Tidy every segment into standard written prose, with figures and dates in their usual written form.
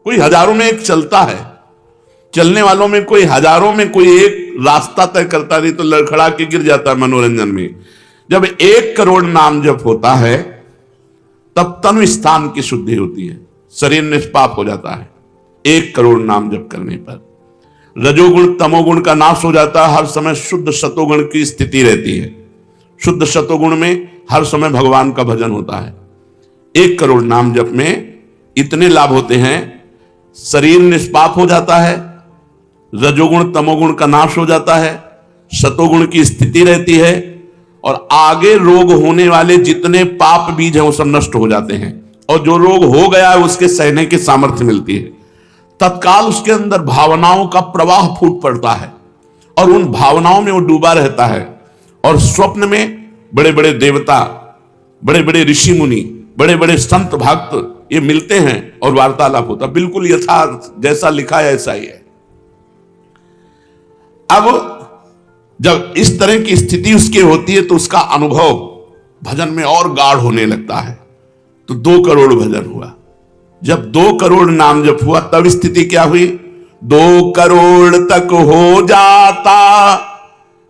कोई हजारों में एक चलता है, चलने वालों में कोई हजारों में कोई एक रास्ता तय करता, नहीं तो लड़खड़ा के गिर जाता है मनोरंजन में। जब 1 करोड़ नाम जप होता है तब तनु स्थान की शुद्धि होती है, शरीर निष्पाप हो जाता है 1 करोड़ नाम जप करने पर। रजोगुण तमोगुण का नाश हो जाता है, हर समय शुद्ध सतोगुण की स्थिति रहती है। शुद्ध सतोगुण में हर समय भगवान का भजन होता है। 1 करोड़ नाम जप में इतने लाभ होते हैं, शरीर निष्पाप हो जाता है, रजोगुण तमोगुण का नाश हो जाता है, सतोगुण की स्थिति रहती है, और आगे रोग होने वाले जितने पाप बीज हैं वो सब नष्ट हो जाते हैं, और जो रोग हो गया है उसके सहने की सामर्थ्य मिलती है। तत्काल उसके अंदर भावनाओं का प्रवाह फूट पड़ता है और उन भावनाओं में वो डूबा रहता है, और स्वप्न में बड़े बड़े देवता, बड़े बड़े ऋषि मुनि, बड़े बड़े संत भक्त ये मिलते हैं और वार्तालाप होता, बिल्कुल यथार्थ जैसा लिखा है ऐसा ही है। अब जब इस तरह की स्थिति उसकी होती है तो उसका अनुभव भजन में और गाढ़ होने लगता है। तो 2 करोड़ भजन हुआ। जब 2 करोड़ नाम जप हुआ तब स्थिति क्या हुई? 2 करोड़ तक हो जाता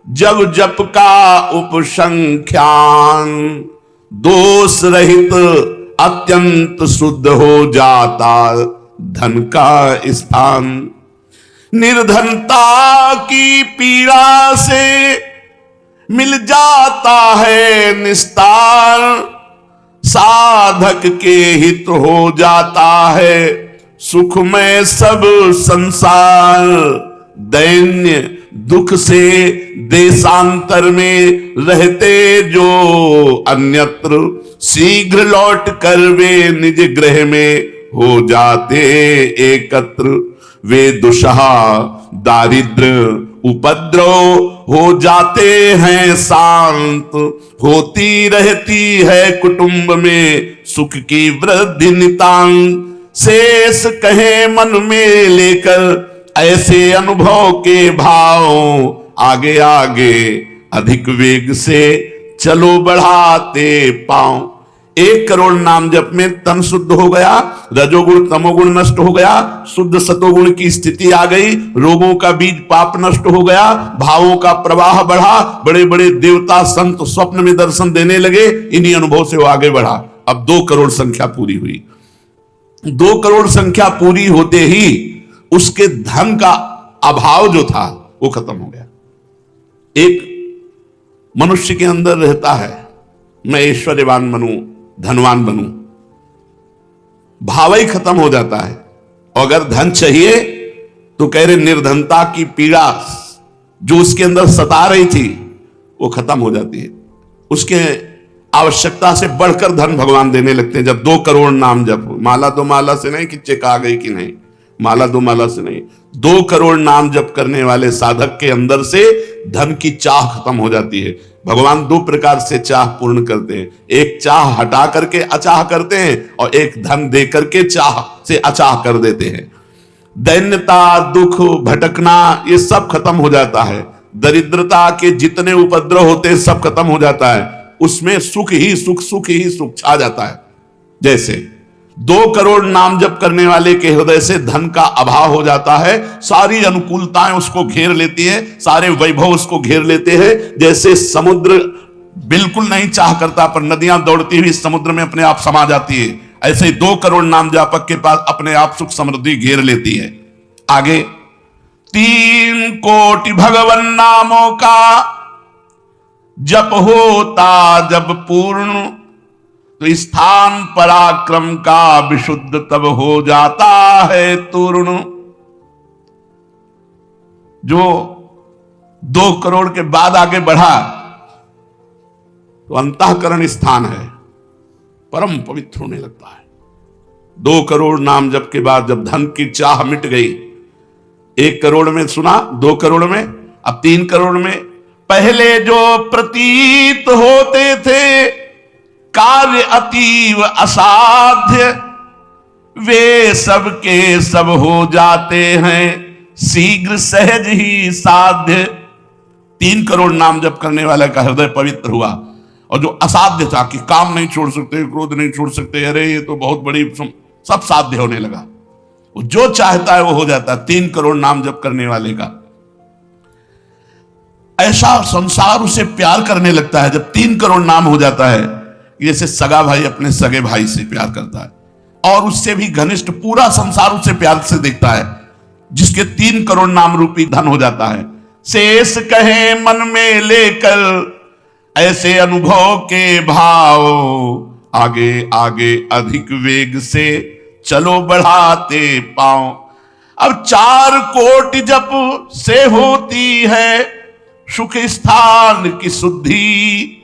जब जप का उपसंख्यान, दोष रहित अत्यंत शुद्ध हो जाता धन का स्थान। निर्धनता की पीड़ा से मिल जाता है निस्तार, साधक के हित हो जाता है सुखमय सब संसार। दैन्य दुख से देशांतर में रहते जो अन्यत्र, शीघ्र लौट कर वे निज गृह में हो जाते एकत्र। वे दुषहा दारिद्र उपद्रव हो जाते हैं शांत, होती रहती है कुटुंब में सुख की वृद्धि नितांत। शेष कहे मन में लेकर ऐसे अनुभव के भाव, आगे आगे अधिक वेग से चलो बढ़ाते पांव। 1 करोड़ नाम जप में तन शुद्ध हो गया, रजोगुण तमोगुण नष्ट हो गया, शुद्ध सतोगुण की स्थिति आ गई, रोगों का बीज पाप नष्ट हो गया, भावों का प्रवाह बढ़ा, बड़े बड़े देवता संत स्वप्न में दर्शन देने लगे। इन्हीं अनुभव से वो आगे बढ़ा। अब 2 करोड़ संख्या पूरी हुई। 2 करोड़ संख्या पूरी होते ही उसके धन का अभाव जो था वो खत्म हो गया। एक मनुष्य के अंदर रहता है, मैं ऐश्वर्यवान बनूं, धनवान बनूं, भाव ही खत्म हो जाता है। और अगर धन चाहिए तो कह रहे निर्धनता की पीड़ा जो उसके अंदर सता रही थी वो खत्म हो जाती है। उसके आवश्यकता से बढ़कर धन भगवान देने लगते हैं। जब 2 करोड़ नाम जप, माला 2 माला से नहीं कि चेक आ गई कि नहीं, माला 2 माला से नहीं, 2 करोड़ नाम जप करने वाले साधक के अंदर से धन की चाह खत्म हो जाती है। भगवान 2 प्रकार से चाह पूर्ण करते हैं, एक चाह हटा करके अचाह करते हैं और एक धन दे करके चाह से अचाह कर देते हैं। दैन्यता, दुख, भटकना ये सब खत्म हो जाता है। दरिद्रता के जितने उपद्रव होते हैं सब खत्म हो जाता है। उसमें सुख ही सुख, सुख ही सुख छा जाता है। जैसे 2 करोड़ नाम जप करने वाले के हृदय से धन का अभाव हो जाता है, सारी अनुकूलताएं उसको घेर लेती है, सारे वैभव उसको घेर लेते हैं। जैसे समुद्र बिल्कुल नहीं चाह करता पर नदियां दौड़ती हुई समुद्र में अपने आप समा जाती है, ऐसे 2 करोड़ नाम जापक के पास अपने आप सुख समृद्धि घेर लेती है। आगे 3 कोटि भगवन नामों का जप होता जब पूर्ण, तो स्थान पराक्रम का विशुद्ध तब हो जाता है तूर्ण। जो 2 करोड़ के बाद आगे बढ़ा तो अंतःकरण स्थान है, परम पवित्र होने लगता है। 2 करोड़ नाम जप के बाद जब धन की चाह मिट गई, 1 करोड़ में सुना, 2 करोड़ में, अब 3 करोड़ में। पहले जो प्रतीत होते थे कार्य अतीव असाध्य, वे सब के सब हो जाते हैं शीघ्र सहज ही साध्य। 3 करोड़ नाम जप करने वाले का हृदय पवित्र हुआ, और जो असाध्य था कि काम नहीं छोड़ सकते, क्रोध नहीं छोड़ सकते, अरे ये तो बहुत बड़ी, सब साध्य होने लगा। वो जो चाहता है वो हो जाता है 3 करोड़ नाम जप करने वाले का। ऐसा संसार उसे प्यार करने लगता है जब 3 करोड़ नाम हो जाता है, जैसे सगा भाई अपने सगे भाई से प्यार करता है और उससे भी घनिष्ठ पूरा संसार उसे प्यार से देखता है, जिसके 3 करोड़ नाम रूपी धन हो जाता है। शेष कहे मन में लेकर ऐसे अनुभव के भाव, आगे आगे अधिक वेग से चलो बढ़ाते पाओ। अब 4 कोटि जप से होती है सुख स्थान की शुद्धि,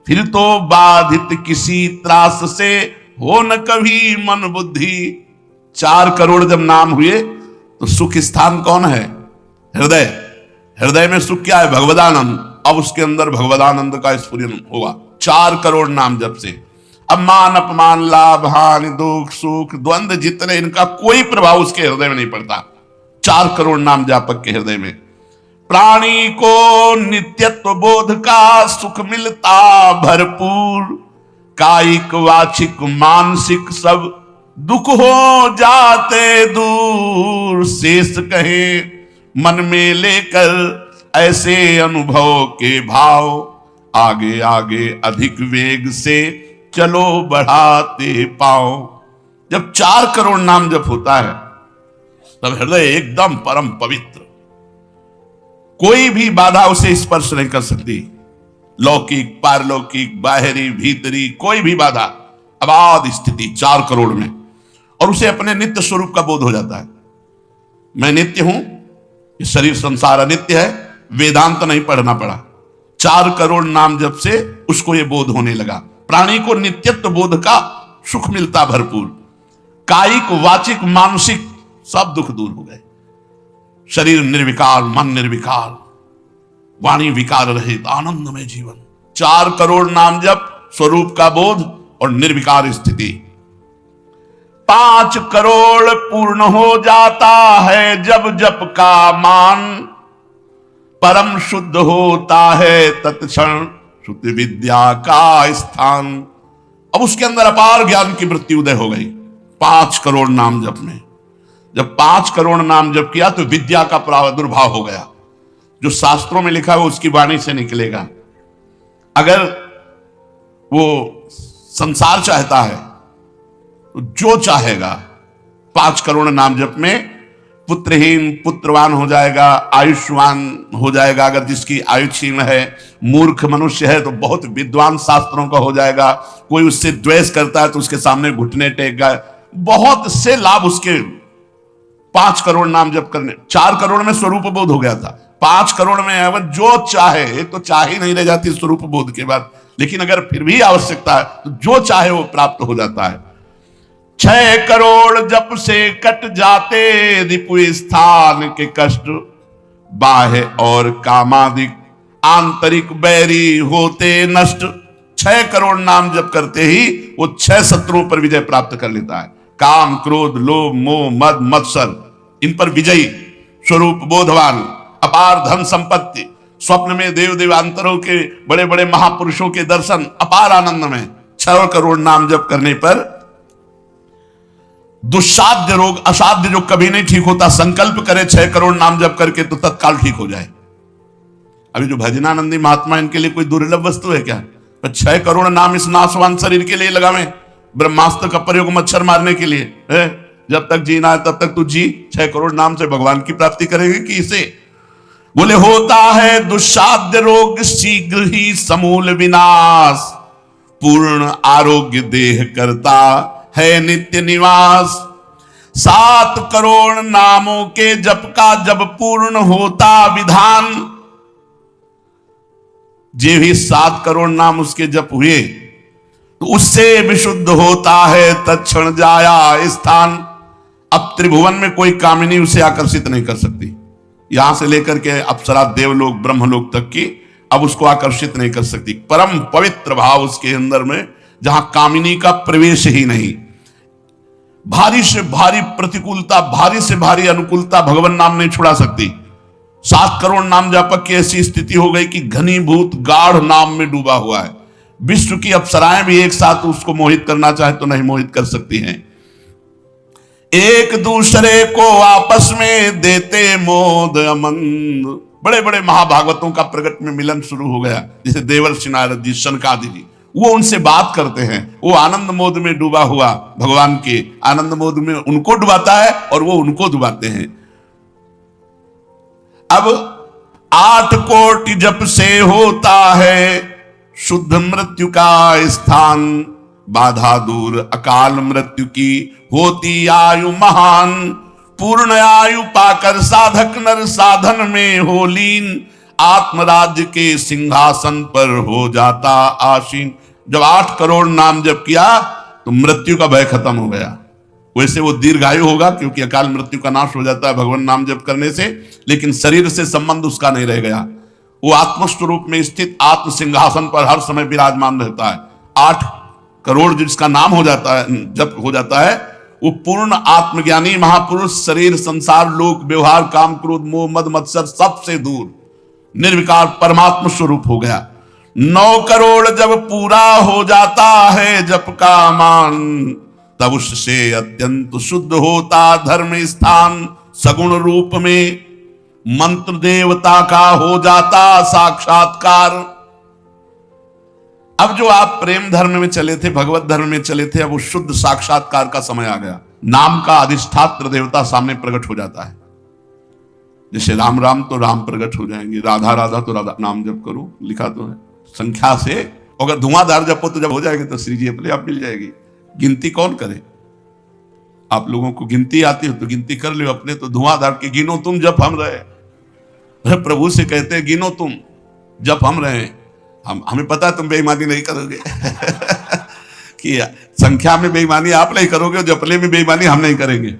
फिर तो बाधित किसी त्रास से हो न कभी मन बुद्धि। 4 करोड़ जब नाम हुए तो सुख स्थान कौन है? हृदय। हृदय में सुख क्या है? भगवदानंद। अब उसके अंदर भगवदानंद का स्फुरन होगा 4 करोड़ नाम जप से। अब मान अपमान लाभ हानि दुख सुख द्वंद्व जितने, इनका कोई प्रभाव उसके हृदय में नहीं पड़ता 4 करोड़ नाम जापक के हृदय में। प्राणी को नित्यत्व बोध का सुख मिलता भरपूर, कायिक वाचिक मानसिक सब दुख हो जाते दूर। शेष कहे मन में लेकर ऐसे अनुभव के भाव, आगे आगे अधिक वेग से चलो बढ़ाते पाओ। जब 4 करोड़ नाम जप होता है तब हृदय एकदम परम पवित्र, कोई भी बाधा उसे स्पर्श नहीं कर सकती। लौकिक पारलौकिक बाहरी भीतरी कोई भी बाधा, अबाध स्थिति 4 करोड़ में, और उसे अपने नित्य स्वरूप का बोध हो जाता है। मैं नित्य हूं, ये शरीर संसार अनित्य है, वेदांत नहीं पढ़ना पड़ा। 4 करोड़ नाम जप से उसको ये बोध होने लगा। प्राणी को नित्यत्व बोध का सुख मिलता भरपूर, कायिक वाचिक मानसिक सब दुख दूर हो गए। शरीर निर्विकार, मन निर्विकार, वाणी विकार रहित आनंदमय जीवन। 4 करोड़ नाम जप, स्वरूप का बोध और निर्विकार स्थिति। 5 करोड़ पूर्ण हो जाता है जब जप का मान, परम शुद्ध होता है तत्क्षण शुद्ध विद्या का स्थान। अब उसके अंदर अपार ज्ञान की वृत्ति उदय हो गई 5 करोड़ नाम जप में। जब 5 करोड़ नाम जप किया तो विद्या का प्रादुर्भाव हो गया। जो शास्त्रों में लिखा है वो उसकी वाणी से निकलेगा। अगर वो संसार चाहता है तो जो चाहेगा 5 करोड़ नाम जप में पुत्रहीन पुत्रवान हो जाएगा, आयुष्मान हो जाएगा। अगर जिसकी आयु क्षीण है, मूर्ख मनुष्य है तो बहुत विद्वान शास्त्रों का हो जाएगा। कोई उससे द्वेष करता है तो उसके सामने घुटने टेकेगा। बहुत से लाभ उसके 5 करोड़ नाम जप करने। 4 करोड़ में स्वरूप बोध हो गया था, 5 करोड़ में अगर जो चाहे, तो चाह ही नहीं रह जाती स्वरूप बोध के बाद, लेकिन अगर फिर भी आवश्यकता है तो जो चाहे वो प्राप्त हो जाता है। 6 करोड़ जप से कट जाते रिपु स्थान के कष्ट, बाह्य और कामादिक आंतरिक बैरी होते नष्ट। 6 करोड़ नाम जप करते ही वो 6 शत्रुओं पर विजय प्राप्त कर लेता है। काम क्रोध लोभ मोह मद मत्सर, इन पर विजयी, स्वरूप बोधवान, अपार धन संपत्ति, स्वप्न में देव देवांतरों के बड़े बड़े महापुरुषों के दर्शन, अपार आनंद में। 6 करोड़ नाम जप करने पर दुस्साध्य रोग असाध्य जो कभी नहीं ठीक होता, संकल्प करे 6 करोड़ नाम जप करके तो तत्काल ठीक हो जाए। अभी जो भजनानंदी महात्मा, इनके लिए कोई दुर्लभ वस्तु है क्या? तो 6 करोड़ नाम इस नाशवान शरीर के लिए लगावे, ब्रह्मास्त्र का प्रयोग मच्छर मारने के लिए है। जब तक जीना है तब तक तू जी, 6 करोड़ नाम से भगवान की प्राप्ति करेंगे कि इसे? बोले होता है दुस्साध्य रोग शीघ्र ही समूल विनाश, पूर्ण आरोग्य देह करता है नित्य निवास। 7 करोड़ नामों के जप का जब पूर्ण होता विधान, जे भी 7 करोड़ नाम उसके जप हुए तो उससे विशुद्ध होता है तत्क्षण जाया स्थान। अब त्रिभुवन में कोई कामिनी उसे आकर्षित नहीं कर सकती, यहां से लेकर के अप्सरा देवलोक ब्रह्मलोक तक की अब उसको आकर्षित नहीं कर सकती। परम पवित्र भाव उसके अंदर में, जहां कामिनी का प्रवेश ही नहीं। भारी से भारी प्रतिकूलता, भारी से भारी अनुकूलता भगवान नाम नहीं छुड़ा सकती। 7 करोड़ नाम जापक की ऐसी स्थिति हो गई कि घनीभूत गाढ़ नाम में डूबा हुआ है। विश्व की अप्सराएं भी एक साथ उसको मोहित करना चाहे तो नहीं मोहित कर सकती हैं। एक दूसरे को आपस में देते मोद अमंद। बड़े बड़े महाभागवतों का प्रगट में मिलन शुरू हो गया, जैसे देवर्षि नारद जी, शनकादि जी, वो उनसे बात करते हैं। वो आनंद मोद में डूबा हुआ भगवान के आनंद मोद में उनको डुबाता है और वो उनको डुबाते हैं। अब 8 कोटि जप से होता है शुद्ध मृत्यु का स्थान, बाधा दूर अकाल मृत्यु की होती आयु महान, पूर्ण आयु पाकर साधक नर साधन में हो लीन, आत्मराज्य के सिंहासन पर हो जाता आसीन। जब 8 करोड़ नाम जप किया तो मृत्यु का भय खत्म हो गया। वैसे वो दीर्घायु होगा क्योंकि अकाल मृत्यु का नाश हो जाता है भगवान नाम जप करने से, लेकिन शरीर से संबंध उसका नहीं रह गया। वो आत्मस्वरूप में स्थित आत्म सिंहासन पर हर समय विराजमान रहता है। 8 करोड़ जिसका नाम हो जाता है, जब हो जाता है, वो पूर्ण आत्मज्ञानी महापुरुष शरीर संसार लोक व्यवहार काम क्रोध मोह मद मत्सर सबसे दूर निर्विकार परमात्मा स्वरूप हो गया। 9 करोड़ जब पूरा हो जाता है जप का मान, तब उससे अत्यंत शुद्ध होता धर्म स्थान, सगुण रूप में मंत्र देवता का हो जाता साक्षात्कार। अब जो आप प्रेम धर्म में चले थे, भगवत धर्म में चले थे, अब वो शुद्ध साक्षात्कार का समय आ गया। नाम का अधिष्ठात्र देवता सामने प्रकट हो जाता है। जैसे राम राम तो राम प्रकट हो जाएंगे, राधा राधा तो राधा नाम जप करो, लिखा तो है संख्या से। अगर धुआंधार जपो तो जब हो जाएगी तो श्री जी अपने आप मिल जाएगी। गिनती कौन करे? आप लोगों को गिनती आती हो तो गिनती कर लो, अपने तो धुआंधार के गिनो तुम जप हम रहे। प्रभु से कहते हैं गिनो तुम जप हम रहे। हमें पता है तुम बेईमानी नहीं करोगे कि संख्या में बेईमानी आप नहीं करोगे, जपले में बेईमानी हम नहीं करेंगे।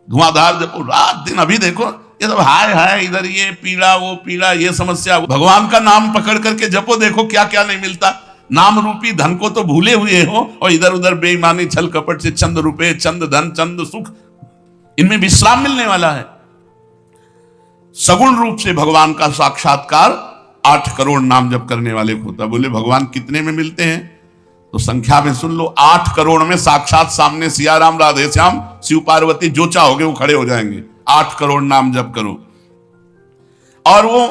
धुआंधार जपो रात दिन। अभी देखो ये सब हाय हाय, इधर ये पीड़ा वो पीड़ा, ये समस्या। भगवान का नाम पकड़ करके जपो, देखो क्या क्या नहीं मिलता। नाम रूपी धन को तो भूले हुए हो और इधर उधर बेईमानी छल कपट से चंद रुपए चंद धन चंद सुख, इनमें विश्राम मिलने वाला है। सगुण रूप से भगवान का साक्षात्कार 8 करोड़ नाम जप करने वाले को होता। बोले भगवान कितने में मिलते हैं? तो संख्या में सुन लो, 8 करोड़ में साक्षात सामने सिया राम राधे श्याम शिव पार्वती जो चाहोगे वो खड़े हो जाएंगे। 8 करोड़ नाम जप करो और वो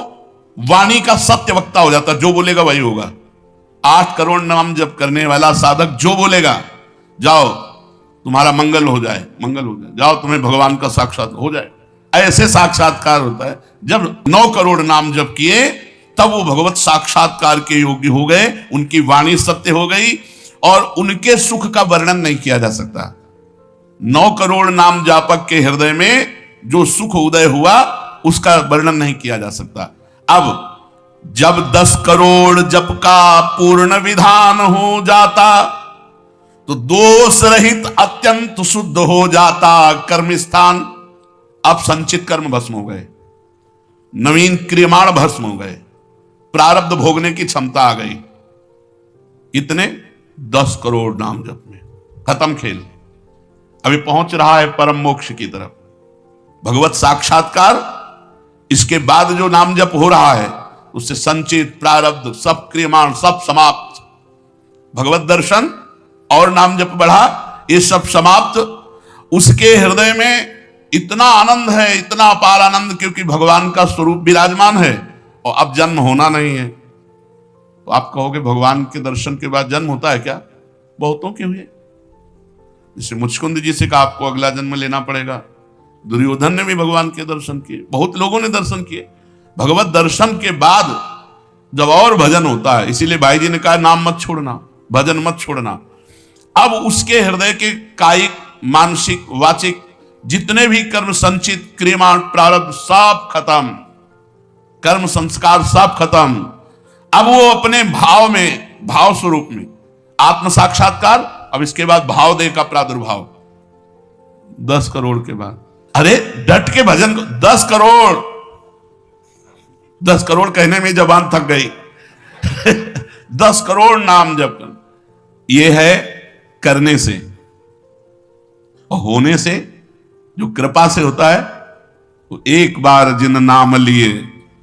वाणी का सत्य वक्ता हो जाता, जो बोलेगा वही होगा। 8 करोड़ नाम जप करने वाला साधक जो बोलेगा, जाओ तुम्हारा मंगल हो जाए, मंगल हो जाए, जाओ तुम्हें भगवान का साक्षात हो जाए। ऐसे साक्षात्कार होता है। जब 9 करोड़ नाम जप किए तब वो भगवत साक्षात्कार के योग्य हो गए, उनकी वाणी सत्य हो गई और उनके सुख का वर्णन नहीं किया जा सकता। 9 करोड़ नाम जापक के हृदय में जो सुख उदय हुआ उसका वर्णन नहीं किया जा सकता। अब जब 10 करोड़ जप का पूर्ण विधान हो जाता तो दोष रहित अत्यंत शुद्ध हो जाता कर्म स्थान। अब संचित कर्म भस्म हो गए, नवीन क्रियमाण भस्म हो गए, प्रारब्ध भोगने की क्षमता आ गई। इतने 10 करोड़ नाम जप में खत्म खेल। अभी पहुंच रहा है परम मोक्ष की तरफ, भगवत साक्षात्कार। इसके बाद जो नाम जप हो रहा है उससे संचित प्रारब्ध सब क्रियमाण सब समाप्त। भगवत दर्शन और नाम जप बढ़ा, ये सब समाप्त। उसके हृदय में इतना आनंद है, इतना अपार आनंद, क्योंकि भगवान का स्वरूप विराजमान है और अब जन्म होना नहीं है। तो आप कहोगे भगवान के दर्शन के बाद जन्म होता है क्या? बहुतों के हुए। जैसे मुचकुंद जी से कहा आपको अगला जन्म लेना पड़ेगा। दुर्योधन ने भी भगवान के दर्शन किए, बहुत लोगों ने दर्शन किए। भगवत दर्शन के बाद जब और भजन होता है, इसीलिए भाई जी ने कहा नाम मत छोड़ना, भजन मत छोड़ना। अब उसके हृदय के कायिक मानसिक वाचिक जितने भी कर्म संचित क्रियमाण प्रारब्ध सब खत्म, कर्म संस्कार सब खत्म। अब वो अपने भाव में, भाव स्वरूप में आत्म साक्षात्कार। अब इसके बाद भाव देह का प्रादुर्भाव 10 करोड़ के बाद। अरे डट के भजन को 10 करोड़, 10 करोड़ कहने में जबान थक गई 10 करोड़ नाम जप कर, ये है करने से। और होने से, जो कृपा से होता है, वो एक बार जिन नाम लिए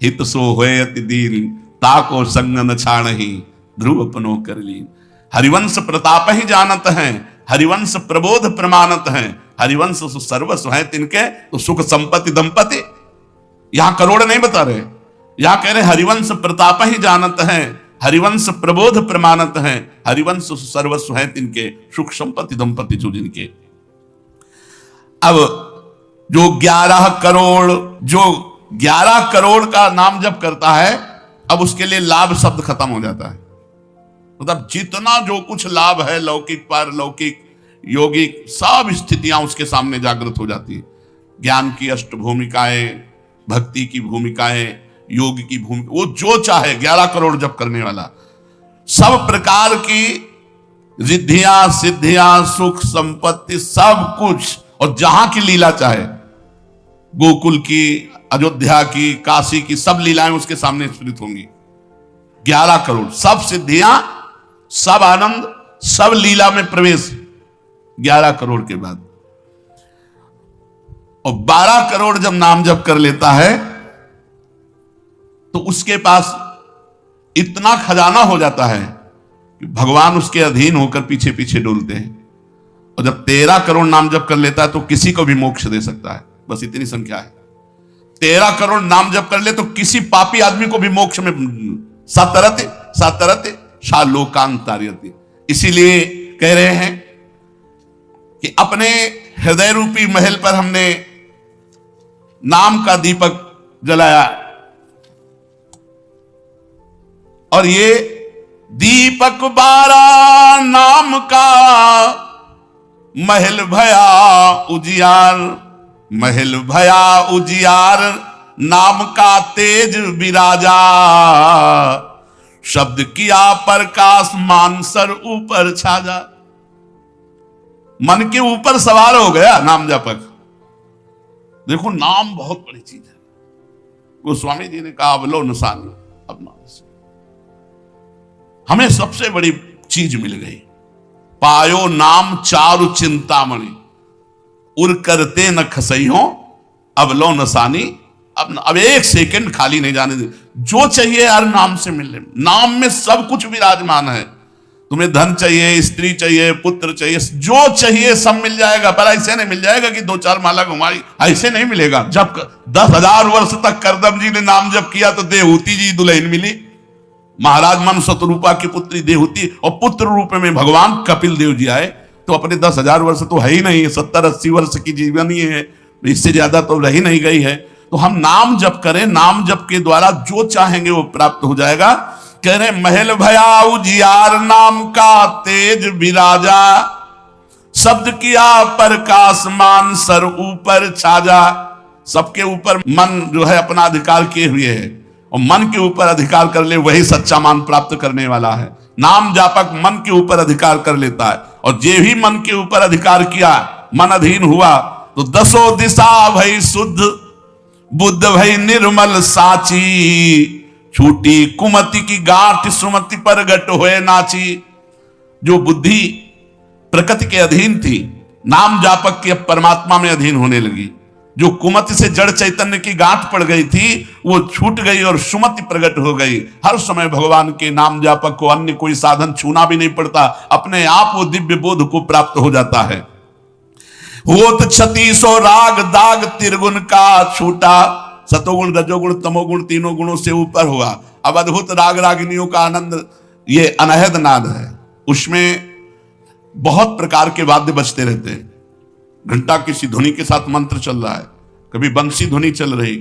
हित सो होए अति दीन, ताको संग न छाणहि ध्रुव अपनो कर लीन। हरिवंश प्रताप ही जानत हैं, हरिवंश प्रबोध प्रमाणत हैं, हरिवंश सर्वस्व है तिनके, तो सुख संपत्ति दंपति। यहां करोड़ नहीं बता रहे, यहां कह रहे हरिवंश प्रताप ही जानत हैं, हरिवंश प्रबोध प्रमाणत हैं, हरिवंश सर्वस्व है तिनके, सुख संपत्ति दंपति जो जिनके। अब जो 11 करोड़ का नाम जप करता है, अब उसके लिए लाभ शब्द खत्म हो जाता है। मतलब जितना जो कुछ लाभ है, लौकिक पारलौकिक यौगिक सब स्थितियां उसके सामने जागृत हो जाती है। ज्ञान की अष्ट भूमिकाएं, भक्ति की भूमिकाएं, योग की भूमिका, वो जो चाहे 11 करोड़ जप करने वाला, सब प्रकार की रिद्धियां सिद्धियां सुख संपत्ति सब कुछ, और जहां की लीला चाहे, गोकुल की, अयोध्या की, काशी की, सब लीलाएं उसके सामने स्फुरित होंगी। 11 करोड़ सब सिद्धियां, सब आनंद, सब लीला में प्रवेश 11 करोड़ के बाद। और 12 करोड़ जब नाम जप कर लेता है तो उसके पास इतना खजाना हो जाता है कि भगवान उसके अधीन होकर पीछे पीछे डोलते हैं। और जब 13 करोड़ नाम जप कर लेता है तो किसी को भी मोक्ष दे सकता है, बस इतनी संख्या है। 13 करोड़ नाम जप कर ले तो किसी पापी आदमी को भी मोक्ष में सातरते शालोकांतार्यते। इसीलिए कह रहे हैं कि अपने हृदय रूपी महल पर हमने नाम का दीपक जलाया, और ये दीपक 12 नाम का महल भया उजियार, महल भया उजियार, नाम का तेज विराजा, शब्द किया प्रकाश मानसर ऊपर छाजा। मन के ऊपर सवार हो गया नाम जपक। देखो नाम बहुत बड़ी चीज है। गोस्वामी जी ने कहा अवलो नसानी, अब नाम से हमें सबसे बड़ी चीज मिल गई। पायो नाम चारु चिंतामणि, उर करते न खसइयो, अवलो नसानी। अब एक सेकंड खाली नहीं जाने दे, जो चाहिए यार नाम से मिलने। नाम में सब कुछ विराजमान है। तुम्हें धन चाहिए, स्त्री चाहिए, पुत्र चाहिए, जो चाहिए सब मिल जाएगा। पर ऐसे नहीं मिल जाएगा कि 2-4 माला घुमाई, ऐसे नहीं मिलेगा। जब 10,000 वर्ष तक करदम जी ने नाम जप किया तो देहूति जी दुल्हन मिली, महाराज मनु शतरूपा की पुत्री देहूति, और पुत्र रूप में भगवान कपिल देव जी आए। तो अपने 10,000 वर्ष तो है ही नहीं, 70-80 वर्ष की जीवन ही है, इससे ज्यादा तो रही नहीं गई है। तो हम नाम जप करें, नाम जप के द्वारा जो चाहेंगे वो प्राप्त हो जाएगा। कह रहे महल भया उजियार, नाम का तेज विराजा, शब्द किया प्रकाश मान सर ऊपर छाजा। सबके ऊपर मन जो है अपना अधिकार किए हुए है, और मन के ऊपर अधिकार कर ले वही सच्चा मान प्राप्त करने वाला है। नाम जापक मन के ऊपर अधिकार कर लेता है, और जे भी मन के ऊपर अधिकार किया, मन अधीन हुआ, तो 10 दिशा भई शुद्ध, बुद्ध भई निर्मल साची, छूटी कुमति की गांठ सुमति पर गट होए नाची। जो बुद्धि प्रकृति के अधीन थी, नाम जापक के परमात्मा में अधीन होने लगी। जो कुमति से जड़ चैतन्य की गांठ पड़ गई थी वो छूट गई और सुमति प्रकट हो गई। हर समय भगवान के नाम जापक को अन्य कोई साधन छूना भी नहीं पड़ता, अपने आप वो दिव्य बोध को प्राप्त हो जाता है। होत 36 राग दाग त्रिगुण का छूटा, सतोगुण रजोगुण तमोगुण तीनों गुणों से ऊपर हुआ। अब अद्भुत राग रागिनियों का आनंद ये अनहद नाद है। उसमें बहुत प्रकार के वाद्य बजते रहते हैं। घंटा किसी ध्वनि के साथ मंत्र चल रहा है, कभी बंसी ध्वनि चल रही,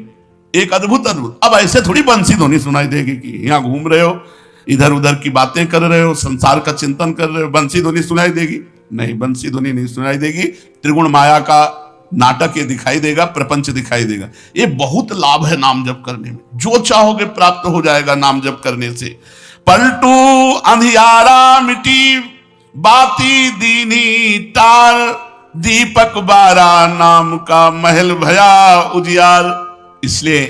एक अद्भुत। अब ऐसे थोड़ी बंसी ध्वनि सुनाई देगी कि यहाँ घूम रहे हो, इधर उधर की बातें कर रहे हो, संसार का चिंतन कर रहे हो, बंसी ध्वनि सुनाई देगी? नहीं, बंसी ध्वनि नहीं सुनाई देगी। त्रिगुण माया का नाटक ये दिखाई देगा, प्रपंच दिखाई देगा। ये बहुत लाभ है नाम जप करने में, जो चाहोगे प्राप्त हो जाएगा नाम जप करने से। पलटू अंधियारा मिटी बाती दीनी तार, दीपक 12 नाम का महल भया उजियार। इसलिए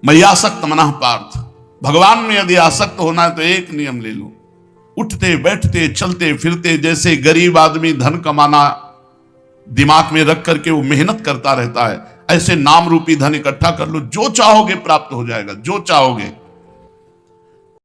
मैयासक्त मनः पार्थ, भगवान में यदि आसक्त होना है तो एक नियम ले लो, उठते बैठते चलते फिरते जैसे गरीब आदमी धन कमाना दिमाग में रख करके वो मेहनत करता रहता है, ऐसे नाम रूपी धन इकट्ठा कर लो, जो चाहोगे प्राप्त हो जाएगा, जो चाहोगे।